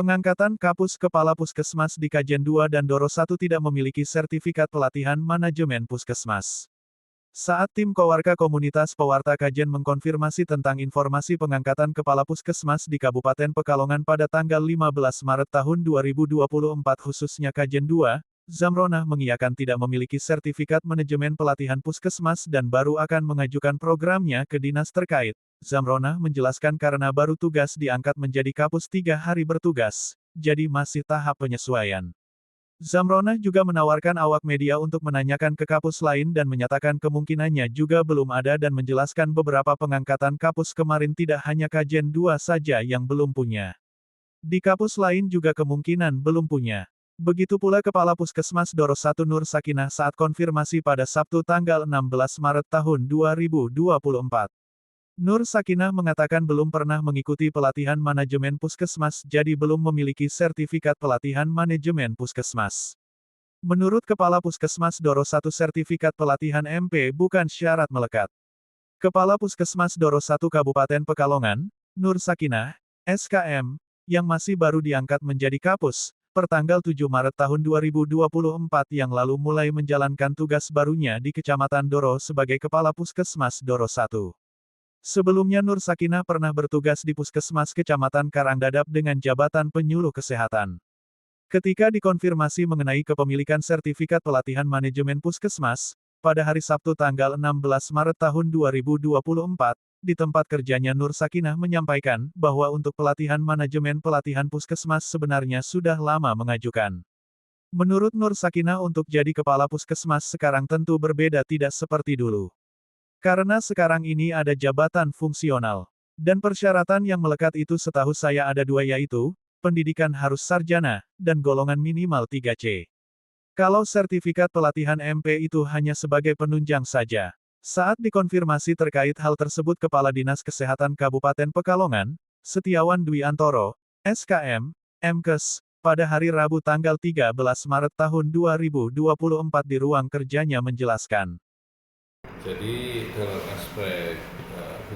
Pengangkatan Kapus Kepala Puskesmas di Kajen 2 dan Doro 1 tidak memiliki sertifikat pelatihan manajemen puskesmas. Saat tim Kowarka Komunitas Pewarta Kajen mengkonfirmasi tentang informasi pengangkatan Kepala Puskesmas di Kabupaten Pekalongan pada tanggal 15 Maret tahun 2024 khususnya Kajen 2, Zamronah mengiyakan tidak memiliki sertifikat manajemen pelatihan puskesmas dan baru akan mengajukan programnya ke dinas terkait. Zamronah menjelaskan karena baru tugas diangkat menjadi Kapus 3 hari bertugas, jadi masih tahap penyesuaian. Zamronah juga menawarkan awak media untuk menanyakan ke kapus lain dan menyatakan kemungkinannya juga belum ada dan menjelaskan beberapa pengangkatan kapus kemarin tidak hanya Kajen 2 saja yang belum punya. Di kapus lain juga kemungkinan belum punya. Begitu pula Kepala Puskesmas Doro 1 Nur Sakinah saat konfirmasi pada Sabtu tanggal 16 Maret tahun 2024. Nur Sakinah mengatakan belum pernah mengikuti pelatihan manajemen puskesmas jadi belum memiliki sertifikat pelatihan manajemen puskesmas. Menurut Kepala Puskesmas Doro 1 sertifikat pelatihan MP bukan syarat melekat. Kepala Puskesmas Doro 1 Kabupaten Pekalongan, Nur Sakinah, SKM, yang masih baru diangkat menjadi Kapus, pertanggal 7 Maret tahun 2024 yang lalu mulai menjalankan tugas barunya di Kecamatan Doro sebagai Kepala Puskesmas Doro 1. Sebelumnya Nur Sakinah pernah bertugas di Puskesmas Kecamatan Karangdadap dengan jabatan penyuluh kesehatan. Ketika dikonfirmasi mengenai kepemilikan sertifikat pelatihan manajemen puskesmas, pada hari Sabtu tanggal 16 Maret tahun 2024, di tempat kerjanya Nur Sakinah menyampaikan bahwa untuk pelatihan manajemen pelatihan puskesmas sebenarnya sudah lama mengajukan. Menurut Nur Sakinah untuk jadi kepala puskesmas sekarang tentu berbeda tidak seperti dulu. Karena sekarang ini ada jabatan fungsional. Dan persyaratan yang melekat itu setahu saya ada dua yaitu, pendidikan harus sarjana, dan golongan minimal 3C. Kalau sertifikat pelatihan MP itu hanya sebagai penunjang saja. Saat dikonfirmasi terkait hal tersebut Kepala Dinas Kesehatan Kabupaten Pekalongan, Setiawan Dwi Antoro, SKM, MKes, pada hari Rabu tanggal 13 Maret tahun 2024 di ruang kerjanya menjelaskan. Jadi dalam aspek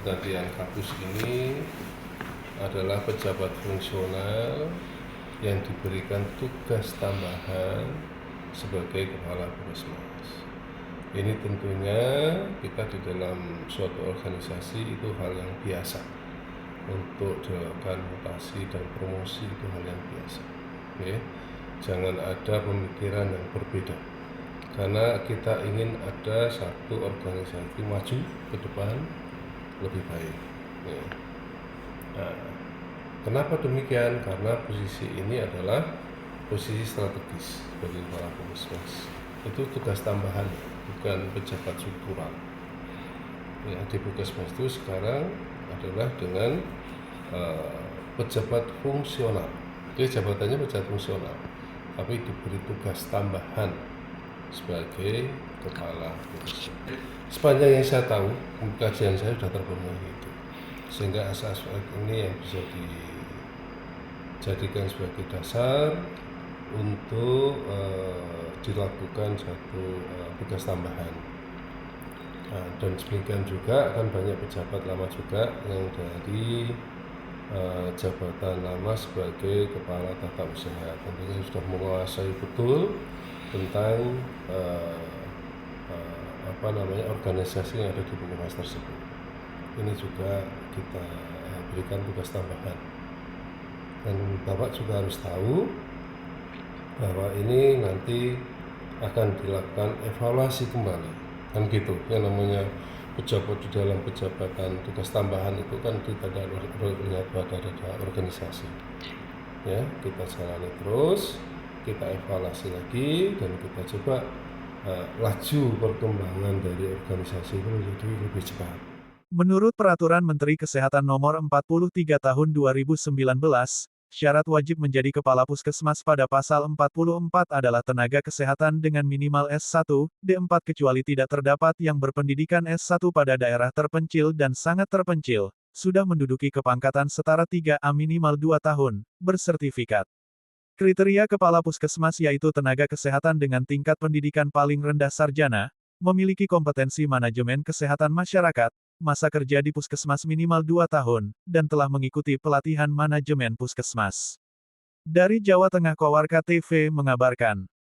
pelatihan kapus ini adalah pejabat fungsional yang diberikan tugas tambahan sebagai kepala puskesmas. Ini tentunya kita di dalam suatu organisasi itu hal yang biasa. Untuk dilakukan mutasi dan promosi itu hal yang biasa. Ya. Jangan ada pemikiran yang berbeda. Karena kita ingin ada satu organisasi maju ke depan lebih baik. Ya. Nah, kenapa demikian? Karena posisi ini adalah posisi strategis bagi kepala puskesmas. Itu tugas tambahan, bukan pejabat struktural. Ya, di puskesmas itu sekarang adalah dengan pejabat fungsional. Jadi jabatannya pejabat fungsional, tapi diberi tugas tambahan sebagai kepala puskesmas. Sepanjang yang saya tahu, kajian saya sudah terpenuhi itu, sehingga asas ini yang bisa dijadikan sebagai dasar untuk dilakukan satu tugas tambahan. Nah, dan demikian juga akan banyak pejabat lama juga yang dari jabatan lama sebagai kepala tata usaha, tentunya sudah menguasai betul tentang organisasi yang ada di puskesmas tersebut. Ini juga kita berikan tugas tambahan. Dan Bapak juga harus tahu bahwa ini nanti akan dilakukan evaluasi kembali. Kan gitu, yang namanya pejabat di dalam pejabatan tugas tambahan itu kan kita lihat pada organisasi. Ya, kita jalani terus, kita evaluasi lagi dan kita coba laju perkembangan dari organisasi itu menjadi lebih cepat. Menurut Peraturan Menteri Kesehatan Nomor 43 Tahun 2019, syarat wajib menjadi kepala puskesmas pada pasal 44 adalah tenaga kesehatan dengan minimal S1, D4 kecuali tidak terdapat yang berpendidikan S1 pada daerah terpencil dan sangat terpencil, sudah menduduki kepangkatan setara 3A minimal 2 tahun, bersertifikat. Kriteria kepala puskesmas yaitu tenaga kesehatan dengan tingkat pendidikan paling rendah sarjana, memiliki kompetensi manajemen kesehatan masyarakat, masa kerja di puskesmas minimal 2 tahun, dan telah mengikuti pelatihan manajemen puskesmas. Dari Jawa Tengah Kawarka TV mengabarkan.